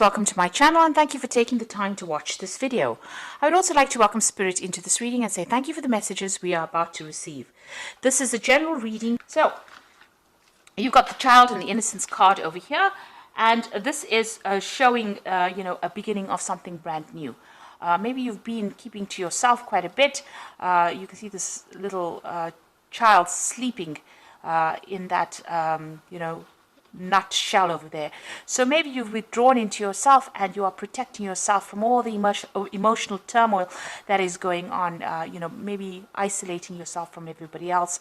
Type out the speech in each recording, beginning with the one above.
Welcome to my channel and thank you for taking the time to watch this video. I would also like to welcome Spirit into this reading and say thank you for the messages we are about to receive. This is a general reading. So you've got the Child and the Innocence card over here, and this is showing a beginning of something brand new. Maybe you've been keeping to yourself quite a bit. You can see this little child sleeping in that nut shell over there. So maybe you've withdrawn into yourself and you are protecting yourself from all the emotional turmoil that is going on, maybe isolating yourself from everybody else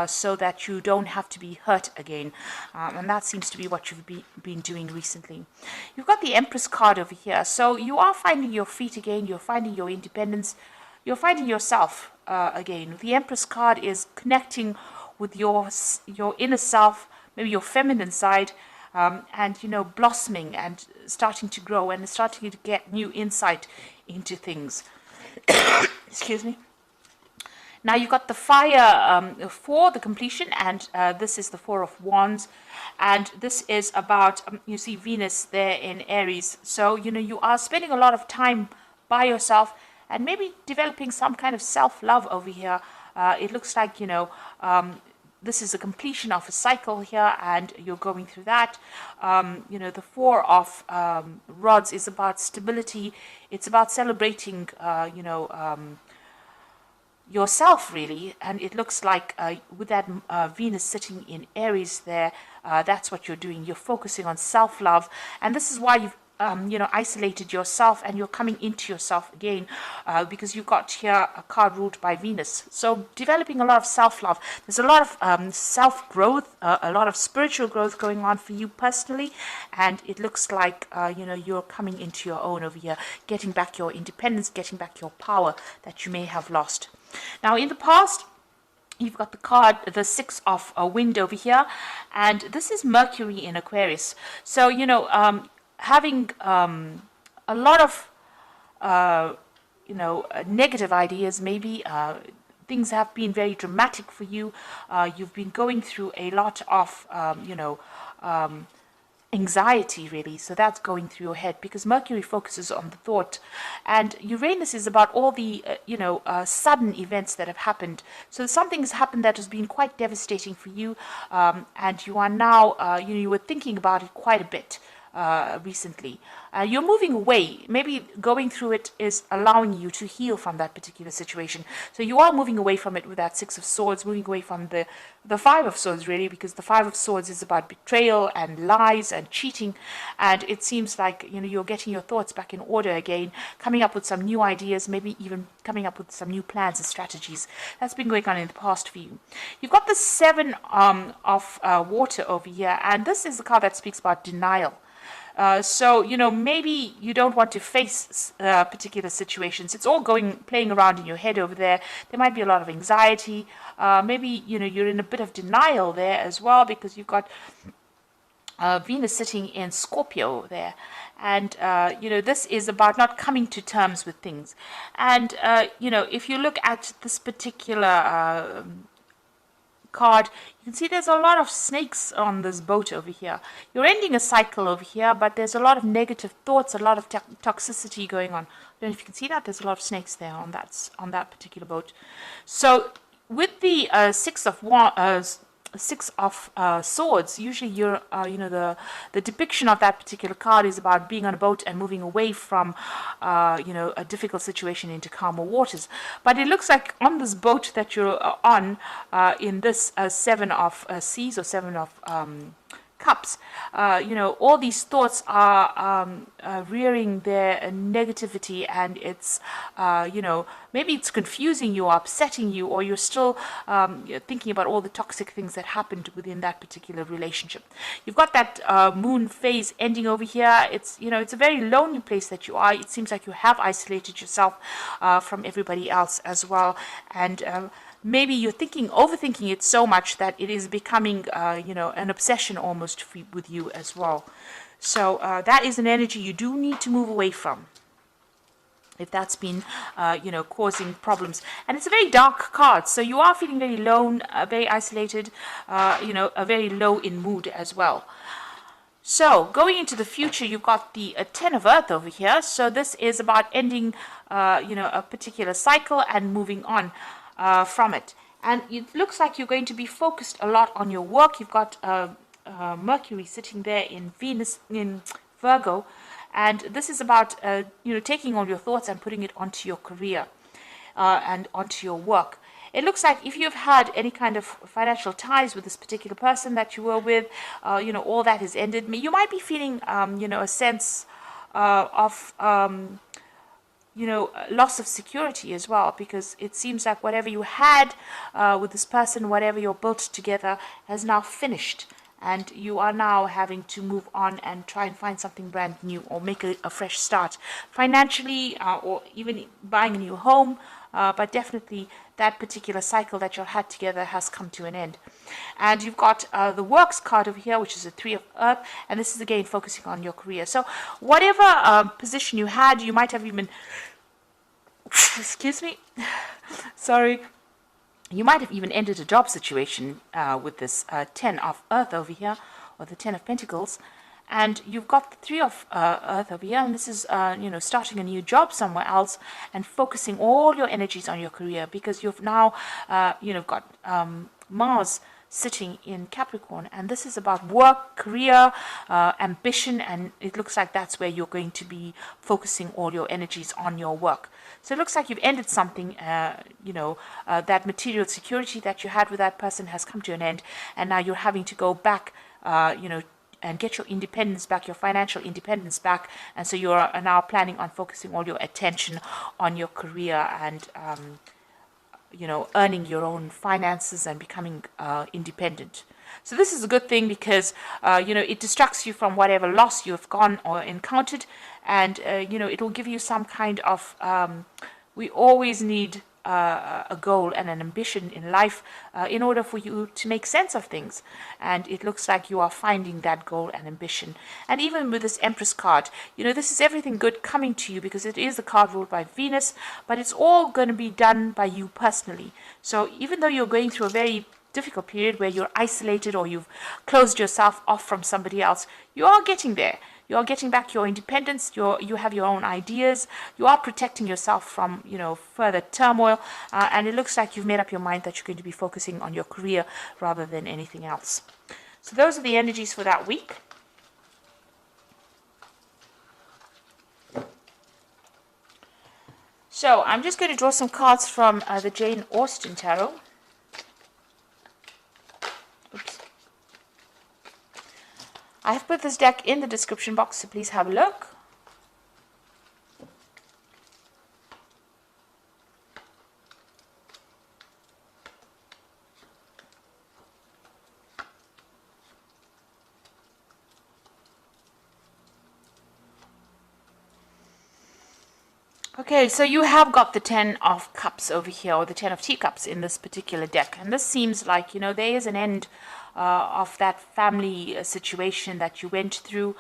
so that you don't have to be hurt again. And that seems to be what you've been doing recently. You've got the Empress card over here. So you are finding your feet again. You're finding your independence. You're finding yourself again. The Empress card is connecting with your inner self, maybe your feminine side, and blossoming and starting to grow and starting to get new insight into things. Excuse me. Now you've got the Fire for the completion, and this is the Four of Wands, and this is about you see Venus there in Aries. So you are spending a lot of time by yourself and maybe developing some kind of self-love over here. It looks like this is a completion of a cycle here, and you're going through that. The Four of Rods is about stability. It's about celebrating, yourself, really. And it looks like with that Venus sitting in Aries there, that's what you're doing. You're focusing on self-love. And this is why you've isolated yourself, and you're coming into yourself again because you've got here a card ruled by Venus. So developing a lot of self-love. There's a lot of self-growth, a lot of spiritual growth going on for you personally, and it looks like you're coming into your own over here, getting back your independence, getting back your power that you may have lost. Now in the past, you've got the card, the Six of Wind over here, and this is Mercury in Aquarius. So having a lot of negative ideas, maybe things have been very dramatic for you. You've been going through a lot of anxiety, really. So that's going through your head because Mercury focuses on the thought, and Uranus is about all the sudden events that have happened. So something has happened that has been quite devastating for you, and you are now you were thinking about it quite a bit recently. You're moving away. Maybe going through it is allowing you to heal from that particular situation. So you are moving away from it with that Six of Swords, moving away from the Five of Swords, really, because the Five of Swords is about betrayal and lies and cheating. And it seems like you're getting your thoughts back in order again, coming up with some new ideas, maybe even coming up with some new plans and strategies. That's been going on in the past for you. You've got the Seven of Water over here, and this is the card that speaks about denial. So maybe you don't want to face particular situations. It's all playing around in your head over there. There might be a lot of anxiety. Maybe you're in a bit of denial there as well, because you've got Venus sitting in Scorpio there, and this is about not coming to terms with things. And if you look at this particular card, you can see there's a lot of snakes on this boat over here. You're ending a cycle over here, but there's a lot of negative thoughts, a lot of toxicity going on. I don't know if you can see that. There's a lot of snakes there on that particular boat. So with the Six of Swords, usually you're the depiction of that particular card is about being on a boat and moving away from a difficult situation into calmer waters. But it looks like on this boat that you're on, in this Seven of Seas or Seven of Cups, all these thoughts are rearing their negativity, and it's maybe it's confusing you or upsetting you, or you're still thinking about all the toxic things that happened within that particular relationship. You've got that moon phase ending over here. It's it's a very lonely place that you are. It seems like you have isolated yourself from everybody else as well, and maybe you're overthinking it so much that it is becoming, an obsession almost with you as well. So that is an energy you do need to move away from, if that's been, causing problems. And it's a very dark card, so you are feeling very lone, very isolated, very low in mood as well. So going into the future, you've got the 10 of Earth over here. So this is about ending, a particular cycle and moving on from it. And it looks like you're going to be focused a lot on your work. You've got Mercury sitting there in Venus, in Virgo. And this is about, taking all your thoughts and putting it onto your career and onto your work. It looks like if you've had any kind of financial ties with this particular person that you were with, all that has ended. You might be feeling, a sense of, loss of security as well, because it seems like whatever you had with this person, whatever you're built together, has now finished. And you are now having to move on and try and find something brand new or make a fresh start financially, or even buying a new home. But definitely that particular cycle that you had together has come to an end. And you've got the works card over here, which is a 3 of Earth. And this is again focusing on your career. So whatever position you had, you might have even, excuse me, sorry. You might have even ended a job situation with this 10 of Earth over here, or the 10 of Pentacles. And you've got the 3 of Earth over here, and this is, starting a new job somewhere else and focusing all your energies on your career, because you've now, got Mars sitting in Capricorn, and this is about work, career, ambition, and it looks like that's where you're going to be focusing all your energies on your work. So it looks like you've ended something, that material security that you had with that person has come to an end, and now you're having to go back, and get your independence back, your financial independence back, and so you're now planning on focusing all your attention on your career and, earning your own finances and becoming independent. So this is a good thing because, it distracts you from whatever loss you have gone or encountered, and, it will give you some kind of, we always need a goal and an ambition in life in order for you to make sense of things. And it looks like you are finding that goal and ambition. And even with this Empress card, this is everything good coming to you, because it is a card ruled by Venus, but it's all going to be done by you personally. So even though you're going through a very difficult period where you're isolated or you've closed yourself off from somebody else, you are getting there. You are getting back your independence. You have your own ideas. You are protecting yourself from, further turmoil. And it looks like you've made up your mind that you're going to be focusing on your career rather than anything else. So those are the energies for that week. So I'm just going to draw some cards from the Jane Austen Tarot. Oops. I have put this deck in the description box, so please have a look. Okay, so you have got the 10 of Cups over here, or the 10 of Teacups in this particular deck. And this seems like, there is an end of that family situation that you went through.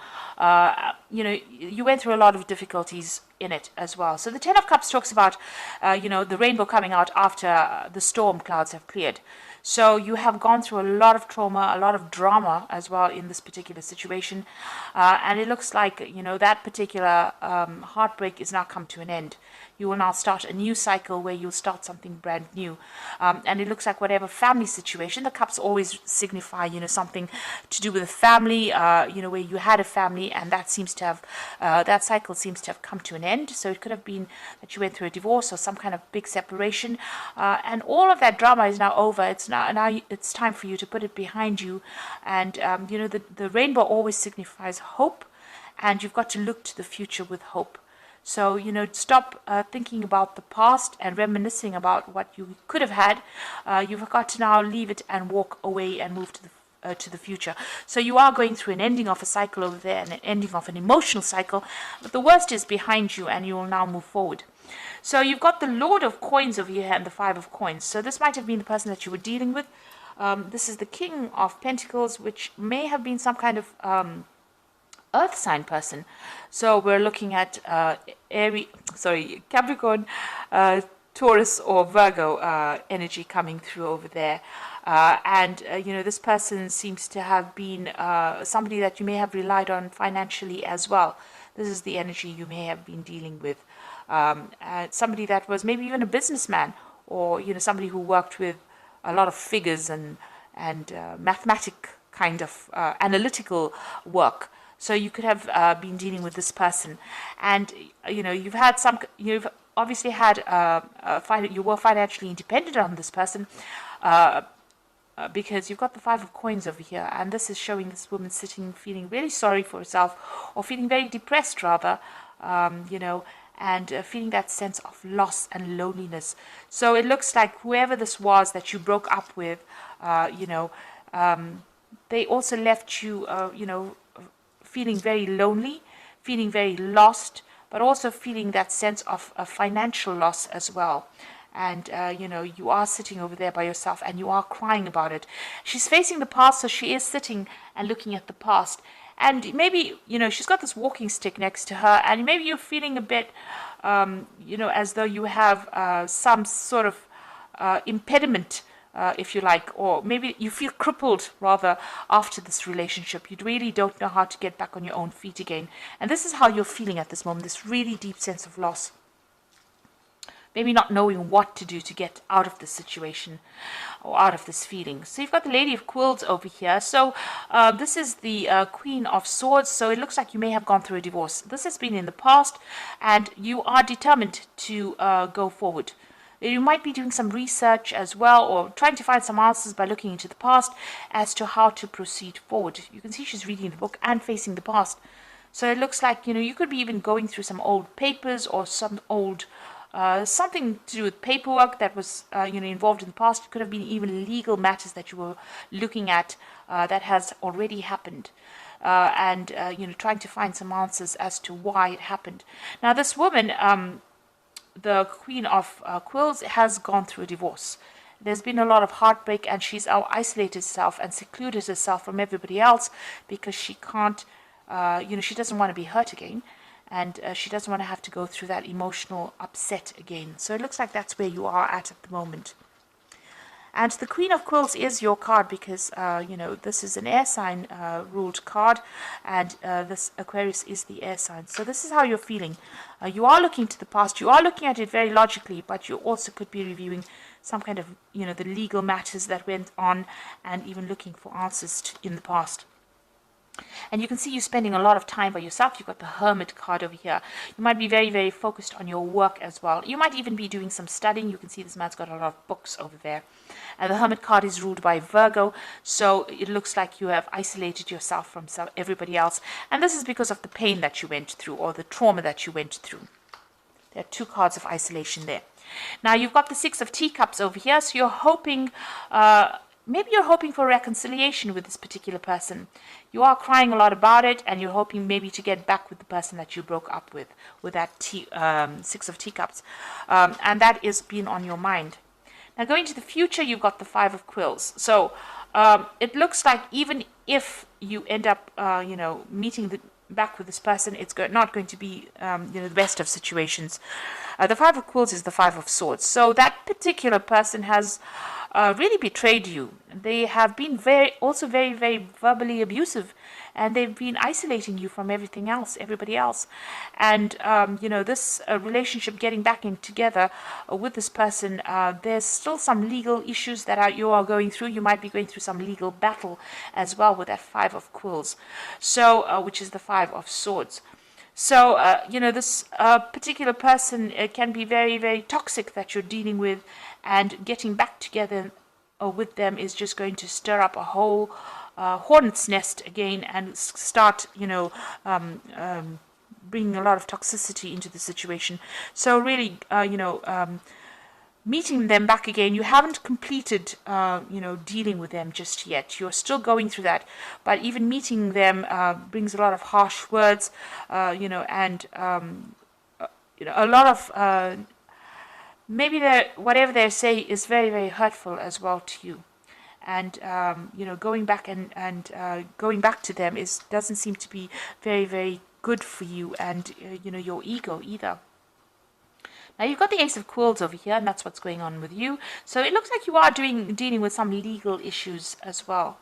You went through a lot of difficulties in it as well. So the 10 of Cups talks about, the rainbow coming out after the storm clouds have cleared. So you have gone through a lot of trauma, a lot of drama as well in this particular situation. And it looks like, that particular heartbreak is now come to an end. You will now start a new cycle where you'll start something brand new. And it looks like whatever family situation, the cups always signify, something to do with a family, where you had a family, and that seems to have, that cycle seems to have come to an end. So it could have been that you went through a divorce or some kind of big separation. And all of that drama is now over. It's now it's time for you to put it behind you. And, the rainbow always signifies hope, and you've got to look to the future with hope. So, stop thinking about the past and reminiscing about what you could have had. You've got to now leave it and walk away and move to the future. So you are going through an ending of a cycle over there and an ending of an emotional cycle, but the worst is behind you and you will now move forward. So you've got the Lord of Coins over here and the Five of Coins. So this might have been the person that you were dealing with. This is the King of Pentacles, which may have been some kind of earth sign person. So we're looking at Capricorn, Taurus or Virgo energy coming through over there. This person seems to have been somebody that you may have relied on financially as well. This is the energy you may have been dealing with. Somebody that was maybe even a businessman, or somebody who worked with a lot of figures and mathematic kind of analytical work. So you could have been dealing with this person, and you've obviously had you were financially independent on this person. Because you've got the 5 of coins over here, and this is showing this woman sitting feeling really sorry for herself, or feeling very depressed rather, and feeling that sense of loss and loneliness. So it looks like whoever this was that you broke up with, they also left you, feeling very lonely, feeling very lost, but also feeling that sense of financial loss as well. And, you are sitting over there by yourself and you are crying about it. She's facing the past, so she is sitting and looking at the past. And maybe, she's got this walking stick next to her, and maybe you're feeling a bit, as though you have some sort of impediment, if you like, or maybe you feel crippled rather after this relationship. You really don't know how to get back on your own feet again. And this is how you're feeling at this moment, this really deep sense of loss. Maybe not knowing what to do to get out of this situation or out of this feeling. So you've got the Lady of Quills over here. So this is the Queen of Swords. So it looks like you may have gone through a divorce. This has been in the past, and you are determined to go forward. You might be doing some research as well, or trying to find some answers by looking into the past as to how to proceed forward. You can see she's reading the book and facing the past. So it looks like, you could be even going through some old papers or some old something to do with paperwork that was involved in the past. It could have been even legal matters that you were looking at that has already happened, and trying to find some answers as to why it happened. Now this woman, the Queen of Quills, has gone through a divorce. There's been a lot of heartbreak, and she's isolated herself and secluded herself from everybody else because she can't, she doesn't want to be hurt again. And she doesn't want to have to go through that emotional upset again. So it looks like that's where you are at the moment. And the Queen of Quills is your card because, this is an air sign ruled card. And this Aquarius is the air sign. So this is how you're feeling. You are looking to the past. You are looking at it very logically. But you also could be reviewing some kind of, the legal matters that went on. And even looking for answers in the past. And you can see you spending a lot of time by yourself. You've got the Hermit card over here. You might be very, very focused on your work as well. You might even be doing some studying. You can see this man's got a lot of books over there. And the Hermit card is ruled by Virgo. So it looks like you have isolated yourself from everybody else. And this is because of the pain that you went through, or the trauma that you went through. There are 2 cards of isolation there. Now you've got the 6 of Teacups over here. So you're hoping... maybe you're hoping for reconciliation with this particular person. You are crying a lot about it, and you're hoping maybe to get back with the person that you broke up with that 6 of Teacups. And that is been on your mind. Now, going to the future, you've got the 5 of Quills. So it looks like even if you end up, meeting back with this person, it's not going to be, the best of situations. The 5 of Quills is the 5 of Swords. So that particular person has... really betrayed you. They have been very, very verbally abusive, and they've been isolating you from everybody else. And this relationship, getting back in together with this person, there's still some legal issues that you are going through. You might be going through some legal battle as well with that 5 of Quills, so which is the 5 of Swords. So, this particular person can be very, very toxic that you're dealing with, and getting back together with them is just going to stir up a whole hornet's nest again, and start, bringing a lot of toxicity into the situation. So really, meeting them back again, you haven't completed, dealing with them just yet. You're still going through that. But even meeting them brings a lot of harsh words, and, a lot of, maybe whatever they say is very, very hurtful as well to you. And, going back and going back to them doesn't seem to be very, very good for you and, your ego either. Now you've got the Ace of Quills over here, and that's what's going on with you. So it looks like you are dealing with some legal issues as well.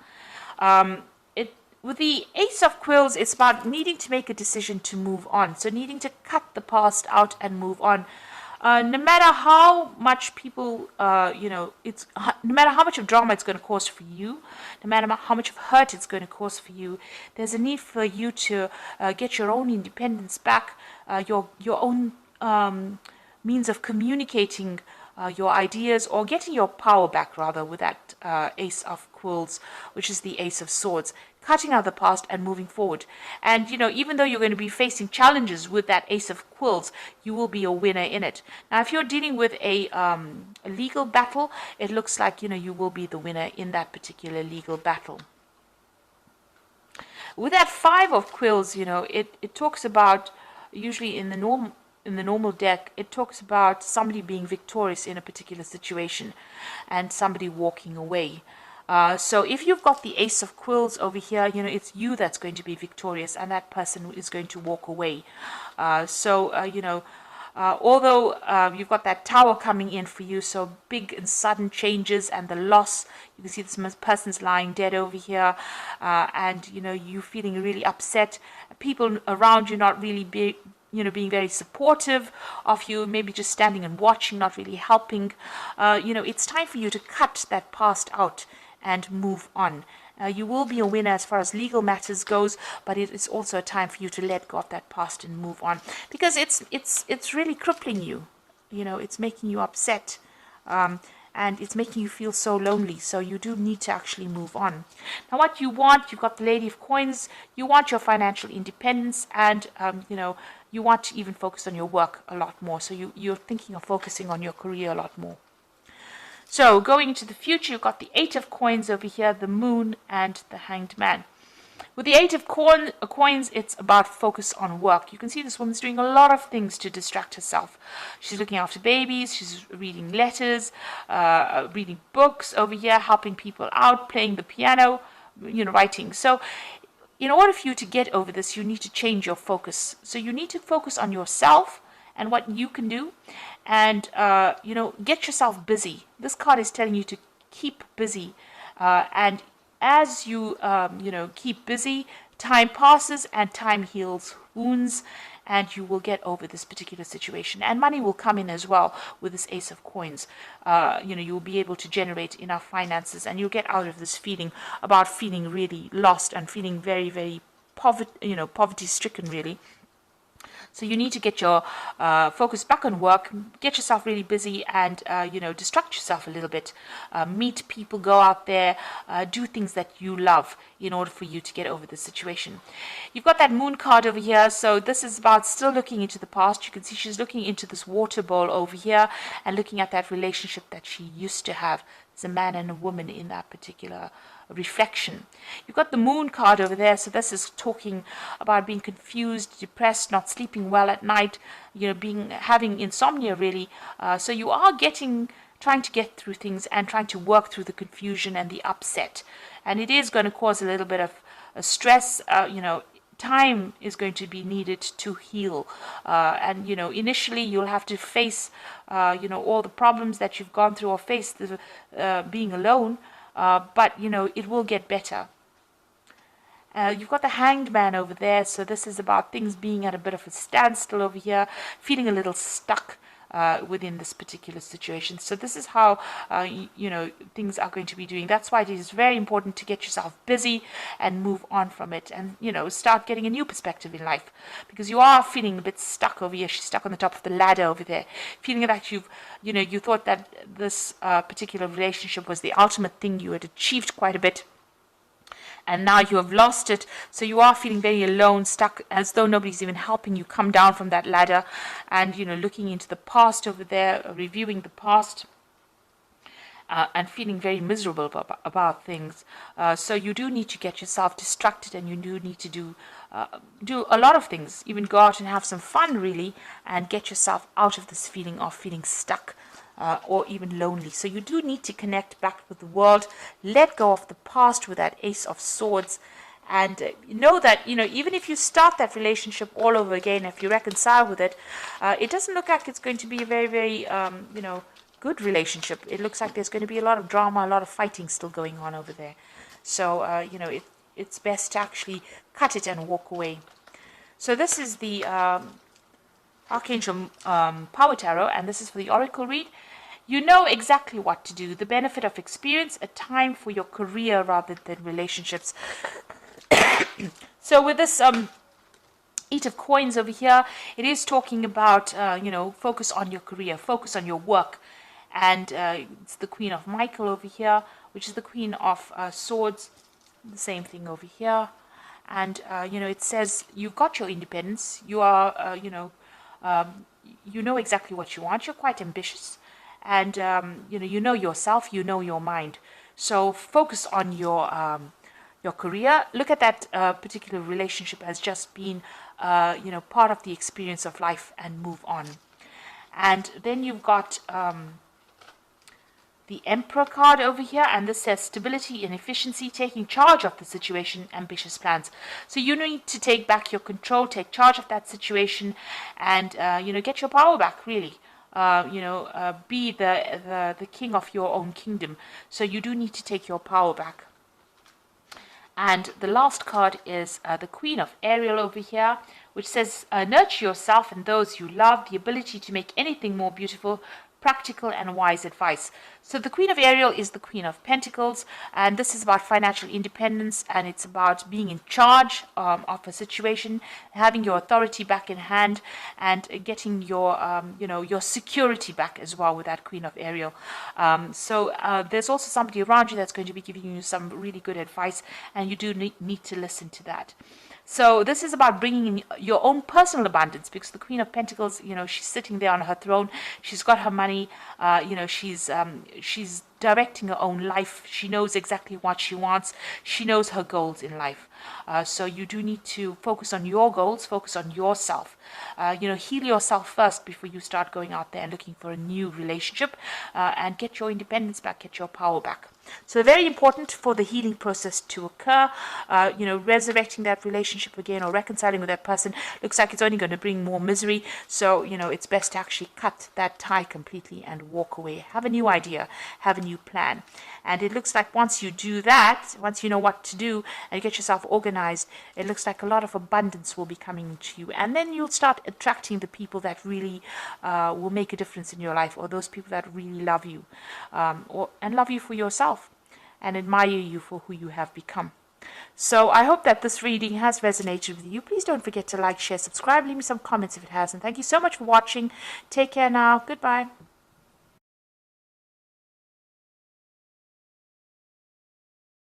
With the Ace of Quills, it's about needing to make a decision to move on. So needing to cut the past out and move on. No matter how much people, no matter how much of drama it's going to cause for you, no matter how much of hurt it's going to cause for you, there's a need for you to get your own independence back, your own means of communicating your ideas, or getting your power back, rather, with that Ace of Quills, which is the Ace of Swords. Cutting out the past and moving forward. And, even though you're going to be facing challenges with that Ace of Quills, you will be a winner in it. Now, if you're dealing with a legal battle, it looks like, you will be the winner in that particular legal battle. With that Five of Quills, it talks about, usually in the normal deck, it talks about somebody being victorious in a particular situation and somebody walking away. So if you've got the Ace of Quills over here, it's you that's going to be victorious, and that person is going to walk away. Although you've got that Tower coming in for you, so big and sudden changes and the loss. You can see this person's lying dead over here, and you feeling really upset. People around you not really being very supportive of you, maybe just standing and watching, not really helping. It's time for you to cut that past out and move on. You will be a winner as far as legal matters goes, but it is also a time for you to let go of that past and move on, because it's really crippling you. It's making you upset, and it's making you feel so lonely. So you do need to actually move on. Now, what you want, you've got the Lady of Coins. You want your financial independence, and you want to even focus on your work a lot more. So you're thinking of focusing on your career a lot more. So going into the future, you've got the Eight of Coins over here, the Moon, and the Hanged Man. With the Eight of Coins, it's about focus on work. You can see this woman's doing a lot of things to distract herself. She's looking after babies, she's reading letters, reading books over here, helping people out, playing the piano, writing. So in order for you to get over this, you need to change your focus. So you need to focus on yourself and what you can do, and get yourself busy. This card is telling you to keep busy, and as you keep busy, time passes and time heals wounds, and you will get over this particular situation, and money will come in as well with this Ace of Coins. You'll be able to generate enough finances, and you'll get out of this feeling really lost and feeling very, very poverty stricken, really. So you need to get your focus back on work, get yourself really busy, and, distract yourself a little bit. Meet people, go out there, do things that you love in order for you to get over the situation. You've got that Moon card over here. So this is about still looking into the past. You can see she's looking into this water bowl over here and looking at that relationship that she used to have. There's a man and a woman in that particular reflection. You've got the Moon card over there, so this is talking about being confused, depressed, not sleeping well at night, having insomnia, really. So you are trying to get through things and trying to work through the confusion and the upset, and it is going to cause a little bit of stress. Time is going to be needed to heal, and initially you'll have to face all the problems that you've gone through, or face the being alone. But it will get better. You've got the Hanged Man over there, so this is about things being at a bit of a standstill over here, feeling a little stuck within this particular situation. So this is how things are going to be doing. That's why it is very important to get yourself busy and move on from it, and start getting a new perspective in life, because you are feeling a bit stuck over here. She's stuck on the top of the ladder over there, feeling that you thought that this particular relationship was the ultimate thing. You had achieved quite a bit, and now you have lost it. So you are feeling very alone, stuck, as though nobody's even helping you come down from that ladder, and looking into the past over there, reviewing the past, and feeling very miserable about things. So you do need to get yourself distracted, and you do need to do a lot of things, even go out and have some fun, really, and get yourself out of this feeling of feeling stuck, or even lonely. So you do need to connect back with the world, let go of the past with that Ace of Swords, And know that, even if you start that relationship all over again, if you reconcile with it, it doesn't look like it's going to be a very, very, good relationship. It looks like there's going to be a lot of drama, a lot of fighting still going on over there. So, it's best to actually cut it and walk away. So this is the Archangel Power Tarot, and this is for the Oracle read. You know exactly what to do. The benefit of experience, a time for your career rather than relationships. So with this Eight of Coins over here, it is talking about, focus on your career, focus on your work. And it's the Queen of Michael over here, which is the Queen of Swords. The same thing over here. And, it says you've got your independence. You are, you know exactly what you want. You're quite ambitious. And, you know yourself, you know your mind. So focus on your career. Look at that particular relationship as just being, part of the experience of life, and move on. And then you've got the Emperor card over here, and this says stability and efficiency, taking charge of the situation, ambitious plans. So you need to take back your control, take charge of that situation, and get your power back, really. Be the king of your own kingdom. So you do need to take your power back. And the last card is the Queen of Ariel over here, which says nurture yourself and those you love, the ability to make anything more beautiful, practical and wise advice. So the Queen of Ariel is the Queen of Pentacles, and this is about financial independence, and it's about being in charge of a situation, having your authority back in hand, and getting your your security back as well with that Queen of Ariel. So there's also somebody around you that's going to be giving you some really good advice, and you do need to listen to that. So this is about bringing in your own personal abundance, because the Queen of Pentacles, she's sitting there on her throne. She's got her money. She's directing her own life. She knows exactly what she wants. She knows her goals in life. So you do need to focus on your goals, focus on yourself. Heal yourself first before you start going out there and looking for a new relationship, and get your independence back, get your power back. So very important for the healing process to occur. Resurrecting that relationship again or reconciling with that person looks like it's only going to bring more misery. So, it's best to actually cut that tie completely and walk away. Have a new idea, have a new plan. And it looks like once you do that, once you know what to do and get yourself organized, it looks like a lot of abundance will be coming to you. And then you'll start attracting the people that really will make a difference in your life, or those people that really love you, and love you for yourself, and admire you for who you have become. So I hope that this reading has resonated with you. Please don't forget to like, share, subscribe, leave me some comments if it has. And thank you so much for watching. Take care now. Goodbye.